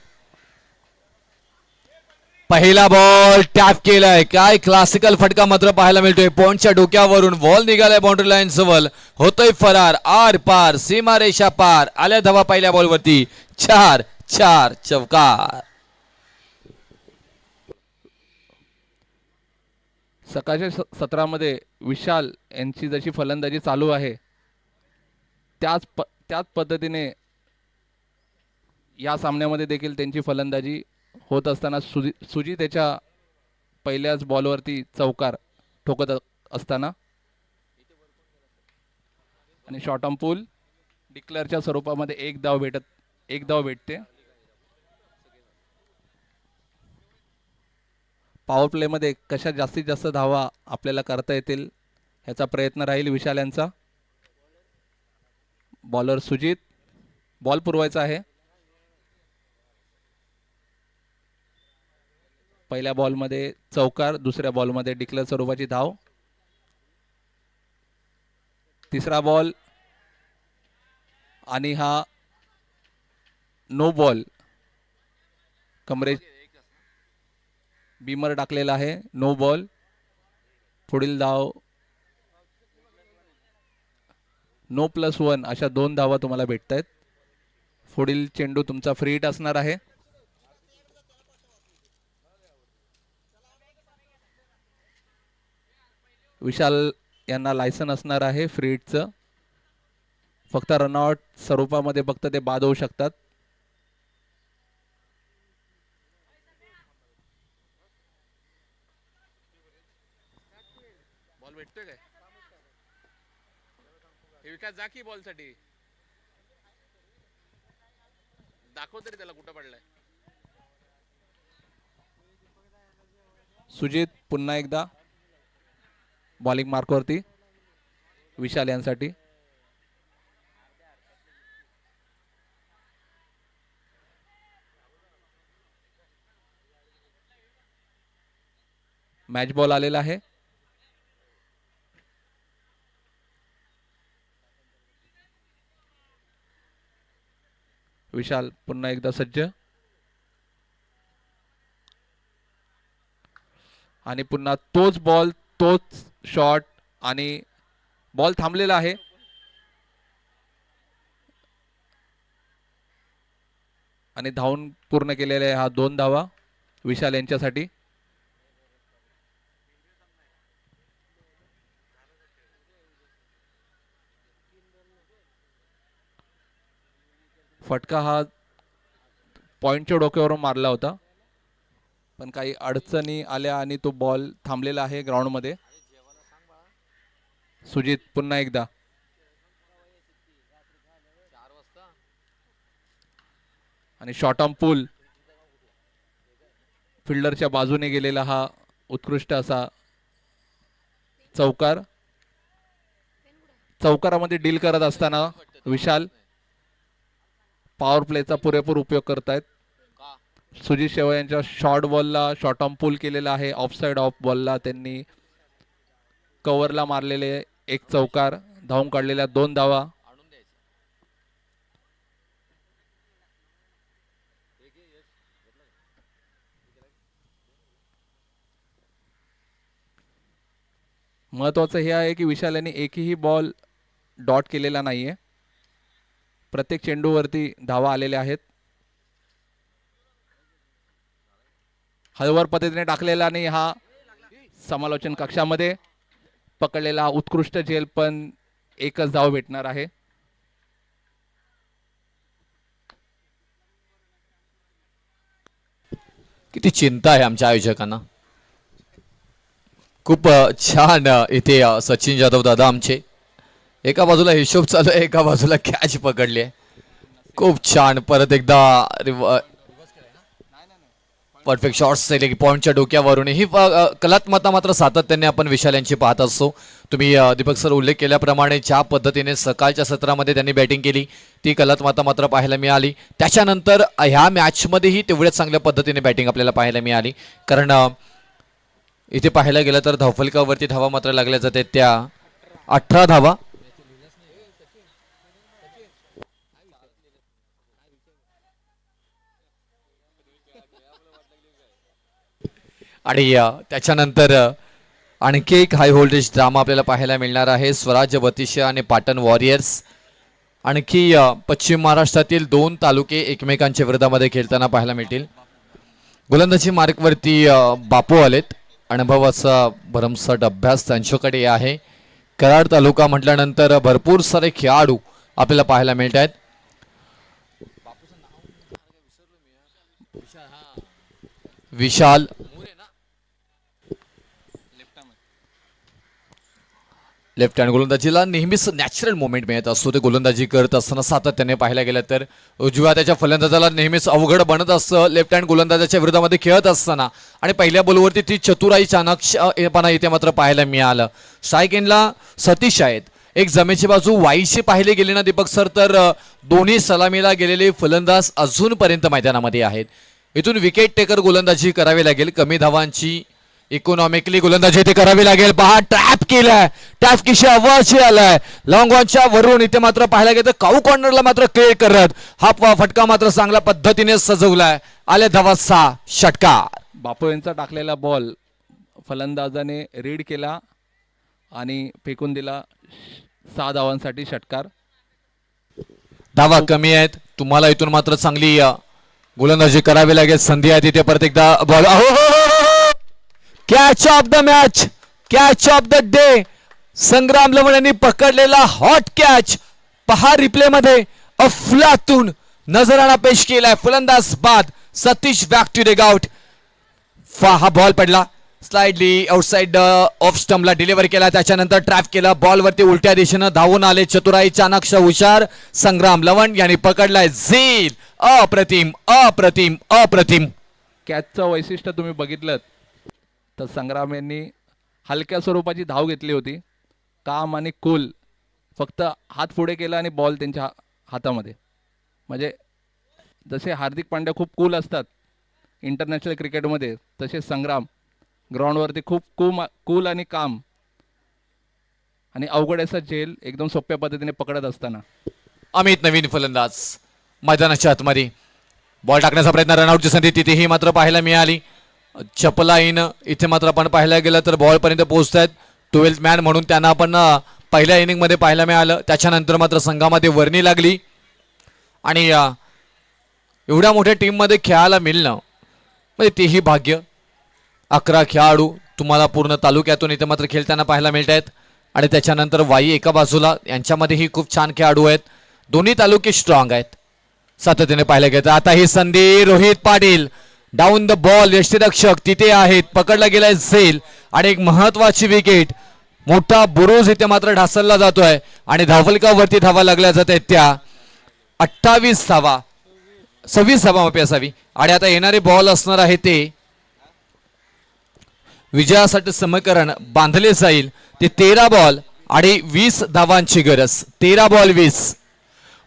पहिला बॉल टॅप केलाय, काय क्लासिकल फटका मात्र पाहायला मिळतोय. पॉइंटच्या डोक्यावरून बॉल निघालाय बाउंड्री लाईन जवळ, होतोय फरार, आर पार, सीमारेषा पार. आल्या धावा पहिल्या बॉलवरती. 4 चौकार. सकाळच्या सत्रामध्ये विशाल यांची जशी फलंदाजी चालू आहे त्याच पद्धतीने या सामन्यामध्ये देखील त्यांची फलंदाजी होत असताना सुजित त्याच्या पहिल्याच बॉलवरती चौकार ठोकत असताना आणि शॉर्ट ऑन पूल डिक्लेअरच्या स्वरूपामध्ये एक धाव भेटते. पॉवर प्लेमध्ये कशा जास्तीत जास्त धावा आपल्याला करता येतील ह्याचा प्रयत्न राहील विशाल यांचा. बॉलर सुजित, बॉल पुरवायचा आहे. पहिल्या बॉलमध्ये चौकार, दुसऱ्या बॉलमध्ये डिक्लेअर स्वरूपाची धाव. तिसरा बॉल आणि हा नो बॉल, कमरे बीमर टाकलेला आहे, नो बॉल. पुढील धाव नो +1 अशा 2 धावा तुम्हाला भेटत आहेत. पुढील चेंडू तुमचा फ्री हिट असणार आहे. विशाल यांना लायसन असणार आहे फ्री हिटचं. फक्त रनआउट स्वरूपामध्ये फक्त ते बाद होऊ शकतात. बॉल भेटतोय काय? हे विकास जा की बॉल साठी दाखव तरी त्याला कुठं पडलाय. सुजित पुन्हा एकदा बॉलिंग मार्कवरती विशाल यांसाठी. मॅच बॉल आलेला आहे. विशाल पुन्हा एकदा सज्ज आणि पुन्हा तोच बॉल, तोच शॉट आणि बॉल थांबलेला आहे. आणि धावून पूर्ण केलेले हा 2 धावा विशाल यांच्यासाठी. फटका हा पॉइंटच्या डोक्यावरून मारला होता, पण काही अडचणी आल्या आणि तो बॉल थांबलेला आहे ग्राउंडमध्ये. सुजित पुन्हा एकदा आणि शॉर्ट ऑन पूल, फिल्डरच्या बाजूने गेलेला हा उत्कृष्ट असा चौकार. चौकारामध्ये डील करत असताना विशाल पॉवर प्लेचा पुरेपूर उपयोग करतायत. सुजित शेवाय यांच्या शॉर्ट बॉलला शॉर्ट ऑन पूल केलेला आहे. ऑफसाइड ऑफ बॉलला त्यांनी कव्हरला मारलेले एक चौकार, धावून काढलेल्या 2 धावा. महत्वाचं हे आहे की विशाल यांनी एकही बॉल डॉट केलेला नाहीये. प्रत्येक चेंडूवरती धावा आलेल्या आहेत. हळूवार पद्धतीने टाकलेला आणि हा समालोचन कक्षामध्ये पकडलेला उत्कृष्ट झेल, पण एकच धाव भेटणार आहे. किती चिंता आहे आमच्या आयोजकांना. खूप छान इथे सचिन जाधव दादा आमचे एका बाजूला हिशोब चालू आहे, एका बाजूला कॅच पकडली आहे. खूप छान. परत एकदा परफेक्ट शॉट्स पॉईंटच्या डोक्यावरून ही कलात्मकता मात्र सातत्याने आपण विशाल यांची पाहत असतो. तुम्ही दीपक सर उल्लेख केल्याप्रमाणे ज्या पद्धतीने सकाळच्या सत्रामध्ये त्यांनी बॅटिंग केली ती कलात्मकता मात्र पाहायला मिळाली. त्याच्यानंतर ह्या मॅचमध्येही तेवढ्याच चांगल्या पद्धतीने बॅटिंग आपल्याला पाहायला मिळाली. कारण इथे पाहायला गेलं तर धावफलकावरती धावा मात्र लागल्या जाते त्या 18 धावा. आणि त्याच्यानंतर आणखी एक हाय व्होल्टेज ड्रामा आपल्याला पाहायला मिळणार आहे. स्वराज्य बतिशा आणि पाटण वॉरियर्स. आणखी पश्चिम महाराष्ट्रातील 2 तालुके एकमेकांच्या विरोधामध्ये खेळताना पाहायला मिळतील. गोलंदाजी मार्कवरती बापू आलेत. अनुभवाचा भरमसाठ अभ्यास त्यांच्याकडे आहे. कराड तालुका म्हटल्यानंतर भरपूर सारे खेळाडू आपल्याला पाहायला मिळत आहेत. विशाल लेफ्ट हँड गोलंदाजीला नेहमीच नॅचरल मोमेंट मिळत असतो. ते गोलंदाजी करत असताना सातत्याने पाहायला गेलं तर उजव्या त्याच्या फलंदाजाला नेहमीच अवघड बनत असतं लेफ्ट हँड गोलंदाजाच्या विरोधामध्ये खेळत असताना. आणि पहिल्या बॉलवरती ती चतुराई चाणक्यपणा इथे मात्र पाहायला मिळालं. स्ट्राईक एंडला सतीश आहेत. एक जमेची बाजू वाईशी पाहिले गेले ना दीपक सर तर दोन्ही सलामीला गेलेले फलंदाज अजूनपर्यंत मैदानामध्ये आहेत. इथून विकेट टेकर गोलंदाजी करावी लागेल. कमी धावांची इकॉनॉमिकली गोलंदाजी इथे करावी लागेल. पहा टॅप केलाय. टॅप किशी आवाज आलाय लॉंग ऑनच्या वरून. इथे मात्र पाहायला गेलं काऊ कॉर्नरला मात्र क्लिअर करत हा फटका मात्र चांगल्या पद्धतीने सजवलाय. आले धावाचा षटकार. बापू यांचा टाकलेला बॉल फलंदाजाने रीड केला आणि फेकून दिला. 6 धावांसाठी षटकार. धावा कमी आहेत. तुम्हाला इथून मात्र चांगली गोलंदाजी करावी लागेल. संधी आहे तिथे परत एकदा ball. Catch of the match, catch of the day. Sangram Lavan यांनी पकडलेला हॉट कॅच. पहा रिप्ले मध्ये अफलातून नजराणा पेश केलाय. फलंदाज बाद Satish back to the out. हा बॉल पडला स्लाइडली आउटसाइड ऑफ स्टंपला डिलिव्हर केला. त्याच्यानंतर ट्रॅप केला. बॉलवरती उलट्या दिशेनं धावून आले चतुराई चाणक्य हुशार संग्राम लवण यांनी पकडलाय. झेल अप्रतिम अप्रतिम अप्रतिम. कॅचचं वैशिष्ट्य तुम्ही बघितलं तर संग्राम यांनी हलक्या स्वरूपाची धाव घेतली होती. काम आणि कूल. फक्त हात पुढे केला आणि बॉल त्यांच्या हातामध्ये. म्हणजे जसे हार्दिक पांड्या खूप कूल असतात इंटरनॅशनल क्रिकेटमध्ये तसे संग्राम ग्राउंडवरती खूप कूल आणि काम आणि अवघड असा झेल एकदम सोप्या पद्धतीने पकडत असताना. अमित नवीन फलंदाज मैदानाच्या आतमध्ये. बॉल टाकण्याचा प्रयत्न रनआउटची संधी तिथेही मात्र पाहायला मिळाली. चपलाईन इथे मात्र आपण पाहायला गेलं तर बॉलपर्यंत पोहोचत आहेत. 12th मॅन म्हणून त्यांना आपण पहिल्या इनिंगमध्ये पाहायला मिळालं. त्याच्यानंतर मात्र संघामध्ये वर्णी लागली आणि एवढ्या मोठ्या टीममध्ये खेळायला मिळणं म्हणजे तेही भाग्य. 11 खेळाडू तुम्हाला पूर्ण तालुक्यातून इथे मात्र खेळताना पाहायला मिळत आहेत. आणि त्याच्यानंतर वाई एका बाजूला. यांच्यामध्येही खूप छान खेळाडू आहेत. दोन्ही तालुके स्ट्रॉंग आहेत. सातत्याने पाहायला गेलं. आता ही संधी Rohit Patil down the ball यष्टीरक्षक तिथे आहेत. पकडला गेलाय झेल आणि एक महत्वाची विकेट. मोठा बुरुज इथे मात्र ढासळला जातोय आणि धावफलकावरती धावा लागल्या जात आहेत त्या 28 धावा 26 धावा माफी असावी. आणि आता येणारे बॉल असणार आहे ते विजयासाठी समीकरण बांधले जाईल ते 13 बॉल आणि 20 धावांची गरज. 13 बॉल 20.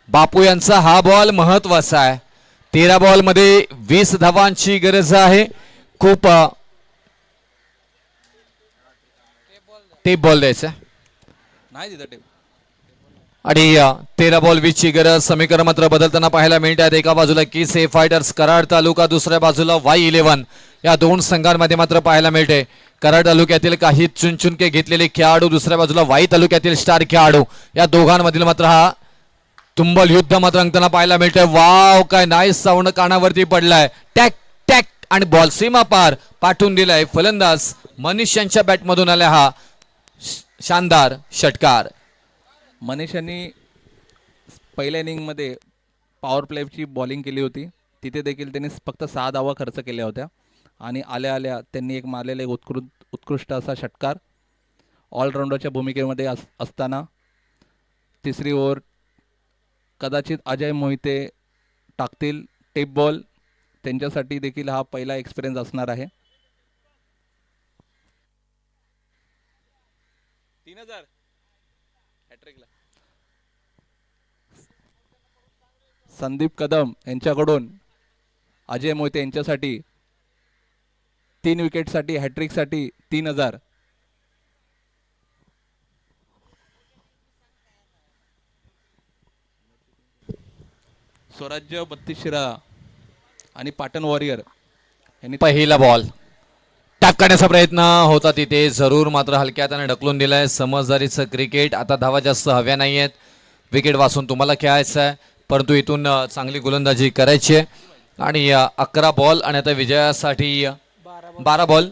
बापू यांचा हा बॉल महत्वाचा आहे. 13 बॉल मध्ये 20 धावांची गरज आहे. खूप टेप बॉल द्यायचा नाही दिलं टेप. आणि 13 बॉल 20 ची गरज. समीकरण मात्र बदलताना पाहायला मिळतात. एका बाजूला केसे फायटर्स कराड तालुका, दुसऱ्या बाजूला वाई 11. या दोन संघांमध्ये मात्र पाहायला मिळते. कराड तालुक्यातील काही चुनचुनके घेतलेले खेळाडू, दुसऱ्या बाजूला वाई तालुक्यातील स्टार खेळाडू. या दोघांमधील मात्र हा तुंबल युद्ध मात्र रंगताना पाहायला मिळतंय. वाव काय नाईस साऊंड कानावरती पडलाय. टॅक टॅक आणि बॉल सीमा पार पाठवून दिलाय. फलंदाज मनीष यांच्या बॅटमधून आला हा शानदार षटकार. मनीष यांनी पहिल्या इनिंगमध्ये पॉवर प्लेची बॉलिंग केली होती. तिथे देखील त्यांनी फक्त 6 धावा खर्च केल्या होत्या आणि आल्या आल्या त्यांनी एक मारलेले उत्कृष्ट असा षटकार. ऑलराऊंडरच्या भूमिकेमध्ये असताना तिसरी ओव्हर कदाचित अजय मोहिते टाकतील टेप बॉल. त्यांच्यासाठी देखील हा पहिला एक्सपिरियन्स असणार आहे. 3000 हॅट्रिकला. संदीप कदम यांच्याकडून अजय मोहिते यांच्यासाठी 3 विकेटसाठी हॅट्रिकसाठी 3000. स्वराज्य 32 शिराळा आणि पाटण वॉरियर यांनी पहिला बॉल टॅप करण्याचा प्रयत्न होता तिथे, जरूर मात्र हलक्यात आणि ढकलून दिलाय. समजदारीचं क्रिकेट. आता धावा जास्त हव्या नाही आहेत, विकेट वाचून तुम्हाला खेळायचं आहे, परंतु इथून चांगली गोलंदाजी करायची आहे. आणि 11 बॉल आणि आता विजयासाठी 12 बॉल.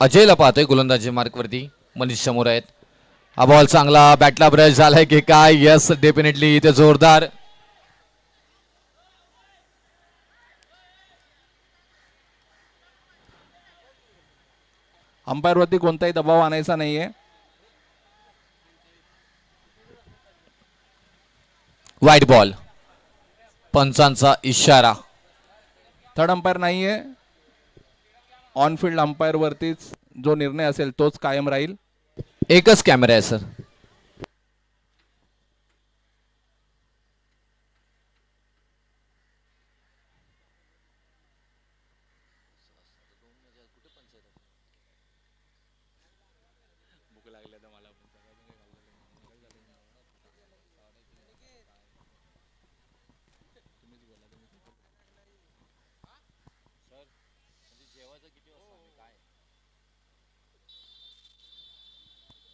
अजयला पाहतोय गोलंदाजी मार्कवरती. मनीष समोर आहेत. हा बॉल चांगला बॅटला ब्रश झालाय की काय? यस, डेफिनेटली इथे जोरदार. अंपायरवरती कोणताही दबाव आणायचा नाहीये. वाईट बॉल, पंचांचा इशारा. थर्ड अंपायर नाहीये. ऑन फील्ड अंपायर वरतीच जो निर्णय असेल तोच कायम राहील. एकच कॅमेरा आहे सर.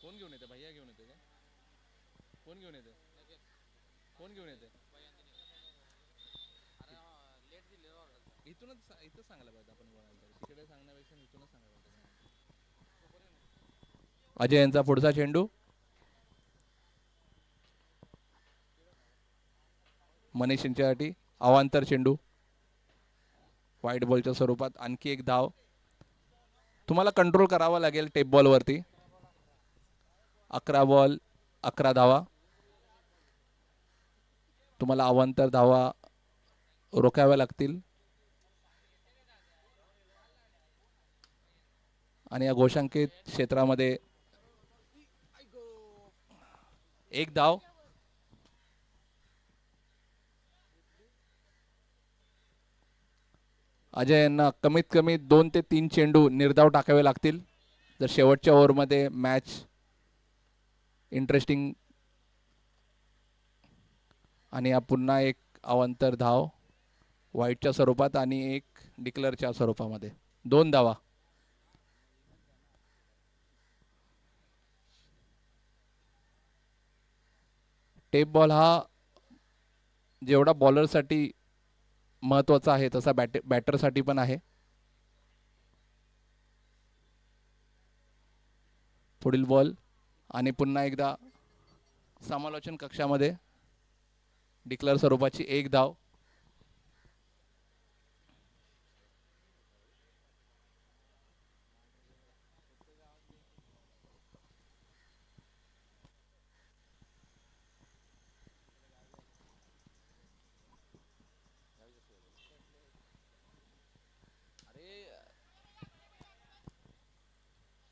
कोण घेऊन येते? भैया घेऊन येते का? कोण घेऊन येते? कोण घेऊन येते? इथूनच इथंच सांगायला पाहिजे आपण बोलायला. तिकडे सांगण्यापेक्षा इथूनच सांगायला पाहिजे. अजय यांचा पुढचा चेंडू. मनीष यांच्यासाठी अवांतर चेंडू. व्हाईट बॉलच्या स्वरूपात आणखी एक धाव. तुम्हाला कंट्रोल करावा लागेल टेप बॉलवरती. 11 बॉल 11 धावा. तुम्हाला अवांतर धावा रोखाव्या लागतील. आणि या घोषांकित क्षेत्रामध्ये एक धाव. अजय यांना कमीत कमी 2 ते 3 चेंडू निर्धाव टाकावे लागतील जर शेवटच्या ओव्हरमध्ये मॅच इंटरेस्टिंग. आणि हा पुन्हा एक अवांतर धाव व्हाईटच्या स्वरूपात आणि एक डिक्लेअरच्या स्वरूपामध्ये 2 धावा. टेप बॉल हा जेवढा बॉलरसाठी महत्त्वाचा आहे तसा बॅटरसाठी पण आहे. पुढील बॉल आणि पुन्हा एकदा समालोचन कक्षामध्ये डिक्लेअर स्वरूपाची एक धाव.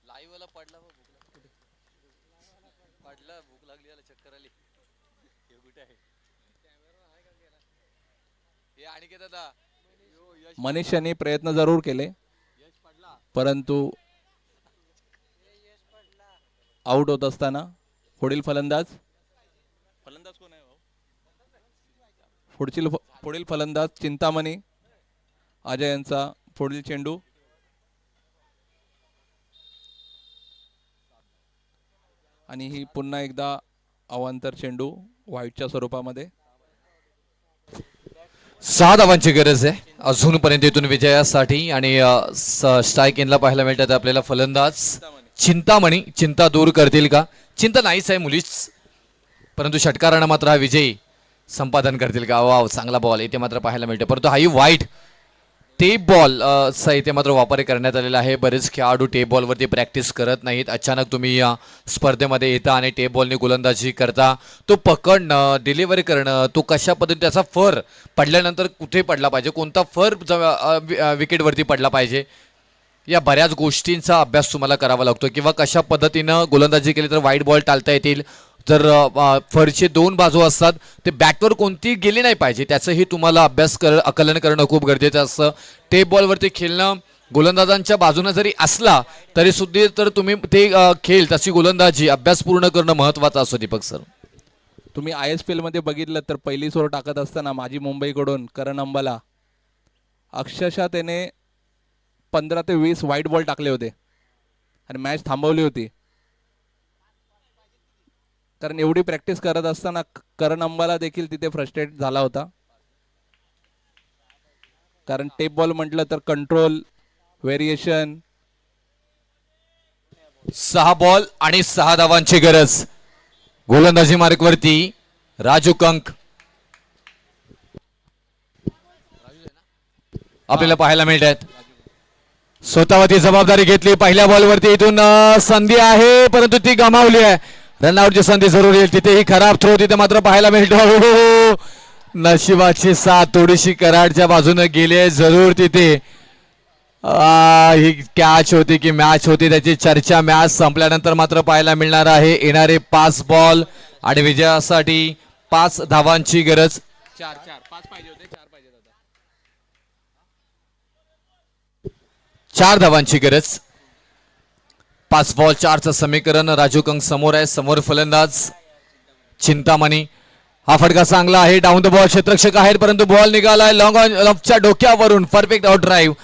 लाईव्हला पडला पडला, भूक लागली, याला चक्कर आली. हे कुठे आहे? हे आणि दादा मनीष यांनी प्रयत्न जरूर केले परंतु आउट होत असताना पुढील फलंदाज कोण आहे भाऊ? पुढील फलंदाज चिंतामणी. अजय यांचा पुढील चेंडू. आणि ही पुन्हा एकदा अवांतर चेंडू व्हाईटच्या स्वरूपामध्ये. 6 धावांची गरज आहे अजूनपर्यंत इथून विजयासाठी. आणि स्ट्राईक इनला पाहायला मिळतात आपल्याला फलंदाज चिंतामणी. चिंता दूर करतील का? चिंता नाहीच आहे मुलीच, परंतु षटकारानं मात्र हा विजयी संपादन करतील का? वाव, चांगला बॉल इथे मात्र पाहायला मिळतो, परंतु हाही वाईट. टेप बॉल चा इथे मात्र वापर करण्यात आलेला आहे. बरेच खेळाडू टेप बॉलवरती प्रॅक्टिस करत नाहीत. अचानक तुम्ही या स्पर्धेमध्ये येता आणि टेप बॉलने गोलंदाजी करता. तो पकडणं, डिलिव्हरी करणं, तो कशा पद्धतीने त्याचा फर पडल्यानंतर कुठे पडला पाहिजे, कोणता फर विकेटवरती पडला पाहिजे, या बऱ्याच गोष्टींचा अभ्यास तुम्हाला करावा लागतो. किंवा कशा पद्धतीनं गोलंदाजी केली तर वाईट बॉल टाळता येतील. जर फरचे 2 बाजू असतात ते बॅटवर कोणती गेली नाही पाहिजे त्याचंही तुम्हाला आकलन करणं खूप गरजेचं असतं. टेप बॉलवरती खेळणं गोलंदाजांच्या बाजूने जरी असला तरी सुद्धा तर तुम्ही ते खेळ तशी गोलंदाजी अभ्यास पूर्ण करणं महत्त्वाचं असतं. दीपक सर, तुम्ही ISPL मध्ये बघितलं तर पहिली सोर टाकत असताना माझी मुंबईकडून करण अंबाला अक्षरशः त्याने 15 ते 20 व्हाईट बॉल टाकले होते आणि मॅच थांबवली होती. कारण एवढी प्रॅक्टिस करत असताना करण अंबाला देखील तिथे फ्रस्ट्रेट झाला होता. कारण टेप बॉल म्हटलं तर कंट्रोल, व्हेरिएशन. 6 बॉल आणि 6 धावांची गरज. गोलंदाजी मार्कवरती राजू कंक आपल्याला पाहायला मिळत आहेत. स्वतःवरती जबाबदारी घेतली. पहिल्या बॉलवरती इथून संधी आहे परंतु ती गमावली आहे. रनआउटची संधी जरूर येईल. तिथेही खराब थ्रो तिथे मात्र पाहायला मिळतो. नशिबाची साथ थोडीशी कराडच्या बाजूने गेली आहे जरूर. तिथे ही कॅच होती की मॅच होती त्याची चर्चा मॅच संपल्यानंतर मात्र पाहायला मिळणार आहे. येणारे 5 बॉल आणि विजयासाठी 5 धावांची गरज. 4 पाहिजे होते, 4 पाहिजे होते. 4 धावांची गरज. 5 बॉल 4चं समीकरण. राजू कंक समोर आहे. समोर फलंदाज चिंतामणी. हा फटका चांगला आहे. डाऊन द बॉल क्षेत्ररक्षक आहेत परंतु बॉल निघालाय लॉंग ऑनच्या डोक्यावरून. Perfect out drive